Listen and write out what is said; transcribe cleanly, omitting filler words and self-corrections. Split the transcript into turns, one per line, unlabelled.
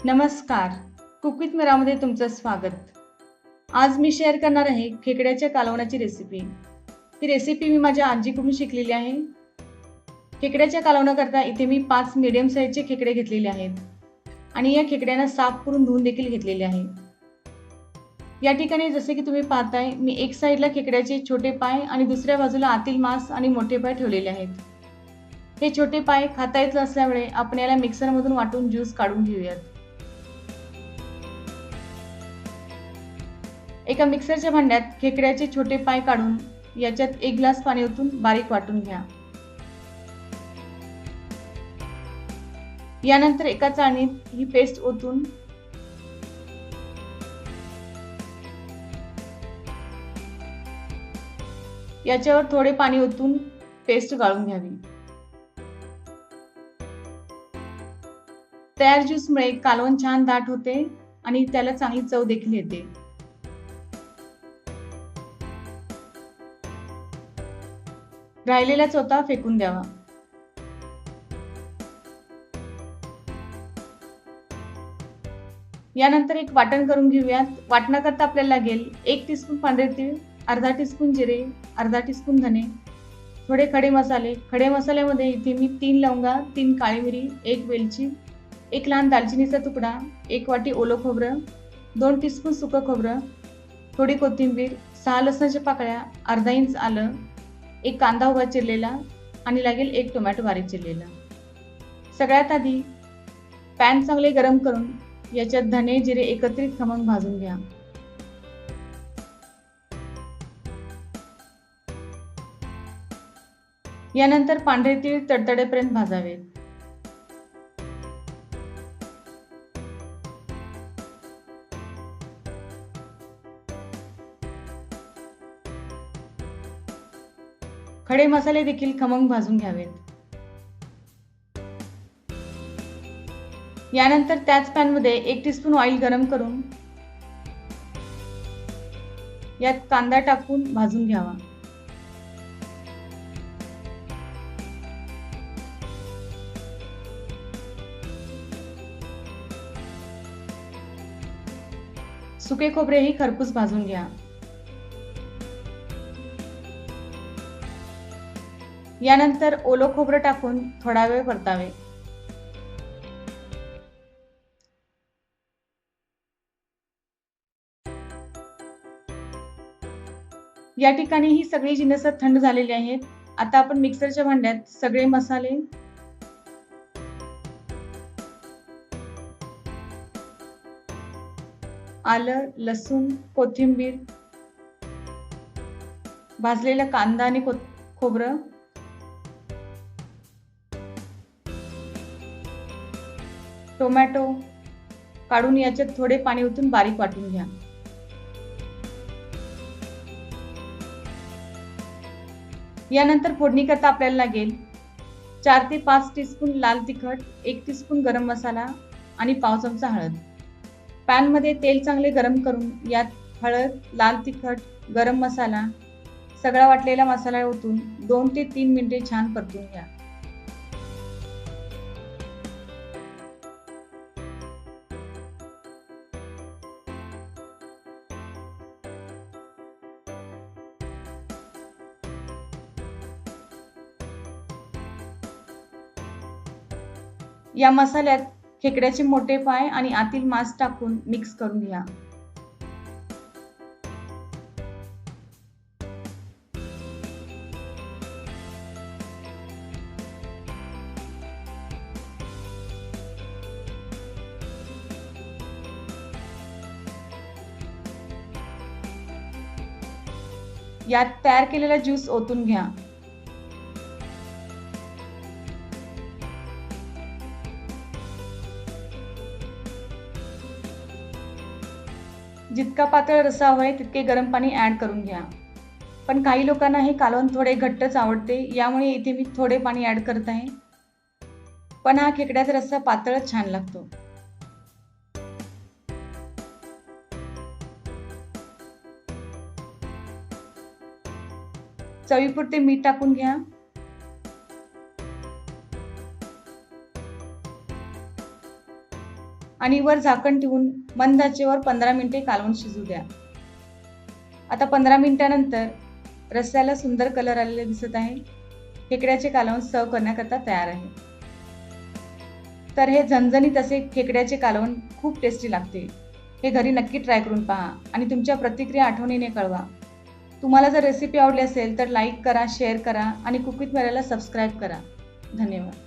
नमस्कार. Cook with मीरामध्ये तुमचं स्वागत. आज मी शेअर करणार आहे खेकड्याच्या कालवणाची रेसिपी. ती रेसिपी मी माझ्या आजीकडून शिकलेली आहे. खेकड्याच्या कालवणाकरता इथे मी 5 मीडियम साईजचे खेकडे घेतलेले आहेत आणि या खेकड्यांना साफ करून धुवून देखील घेतलेले आहे. या ठिकाणी जसे की तुम्ही पाहताय, मी एक साईडला खेकड्याचे छोटे पाय आणि दुसऱ्या बाजूला आतील मांस आणि मोठे पाय ठेवलेले आहेत. हे छोटे पाय खाता येत असल्यामुळे आपण याला मिक्सरमधून वाटून ज्यूस काढून घेऊयात. एका मिक्सरच्या भांड्यात खेकड्याचे छोटे पाय काढून याच्यात 1 ग्लास पाणी ओतून बारीक वाटून घ्या. यानंतर एका चाळणीत ही पेस्ट ओतून याच्यावर थोडे पाणी ओतून पेस्ट गाळून घ्यावी. तयार ज्यूसमुळे कालवण छान दाट होते आणि त्याला चांगली चव देखील येते. राहिलेला चोथा फेकून द्यावा. यानंतर एक वाटण करून घेऊयात. वाटणाकरता आपल्याला लागेल 1 टीस्पून पांढरे तीळ, अर्धा टीस्पून जिरे, अर्धा टीस्पून धने, थोडे खडे मसाले. खडे मसाल्यामध्ये इथे मी 3 लवंगा, 3 काळी मिरी, 1 वेलची, 1 लहान दालचिनीचा तुकडा, 1 वाटी ओलं खोबरं, 2 टीस्पून सुकं खोबरं, थोडी कोथिंबीर, 6 लसणाच्या पाकळ्या, अर्धा इंच आलं, 1 कांदा उभा चिरलेला आणि लागेल 1 टोमॅटो बारीक चिरलेला. सगळ्यात आधी पॅन चांगले गरम करून याच्यात धने जिरे एकत्रित खमंग भाजून घ्या. यानंतर पांढरे तीळ तडतडेपर्यंत भाजावेत. खडे मसाले देखील खमंग भाजून घ्यावेत. यानंतर त्याच पॅन मध्ये 1 टीस्पून ऑइल गरम करून यात कांदा टाकून भाजून घ्यावा. सुके खोबरेही खरपूस भाजून घ्या. यानंतर ओलं खोबरं टाकून थोडा वेळ परतावे. या ठिकाणी ही सगळी जिन्नस थंड झालेली आहेत. आता आपण मिक्सरच्या भांड्यात सगळे मसाले, आलं, लसूण, कोथिंबीर, भाजलेला कांदा आणि खोबरं, टोमॅटो काढून याच्यात थोडे पाणी ओतून बारीक वाटून घ्या. यानंतर फोडणी करता आपल्याला लागेल 4 ते 5 टीस्पून लाल तिखट, 1 टीस्पून गरम मसाला आणि पाव चमचा हळद. पॅन मध्ये तेल चांगले गरम करून यात हळद, लाल तिखट, गरम मसाला, सगळा वाटलेला मसाला ओतून 2 ते 3 मिनिटे छान परतून घ्या. या मसाल्यात खेकड्याचे मोठे पाय आणि आतील मांस टाकून मिक्स करून घ्या. यात तयार केलेला ज्यूस ओतून घ्या. जितका पातळ रस्सा हवाय तितके गरम पाणी ऍड करून घ्या. पण काही लोकांना हे कालवण थोडे घट्टच आवडते, यामुळे इथे मी थोडे पाणी ऍड करत आहे. पण हा खेकड्याचा रस्सा पातळच छान लागतो. चवीपुरते मीठ टाकून घ्या. आणि वर झाकण ठेवून मंद आचेवर 15 मिनिटे कालवून शिजू द्या. आता 15 मिनिटानंतर रस्स्याला सुंदर कलर आलेले दिसत आहे. खेकड्याचे कालवण सर्व करण्याकरता तयार आहे. तर हे झणझणीत असे खेकड्याचे कालवण खूप टेस्टी लागते. हे घरी नक्की ट्राय करून पहा आणि तुमच्या प्रतिक्रिया आठवणीने कळवा. तुम्हाला जर रेसिपी आवडली असेल तर लाईक करा, शेअर करा आणि कुक विथ मेराला सबस्क्राईब करा. धन्यवाद.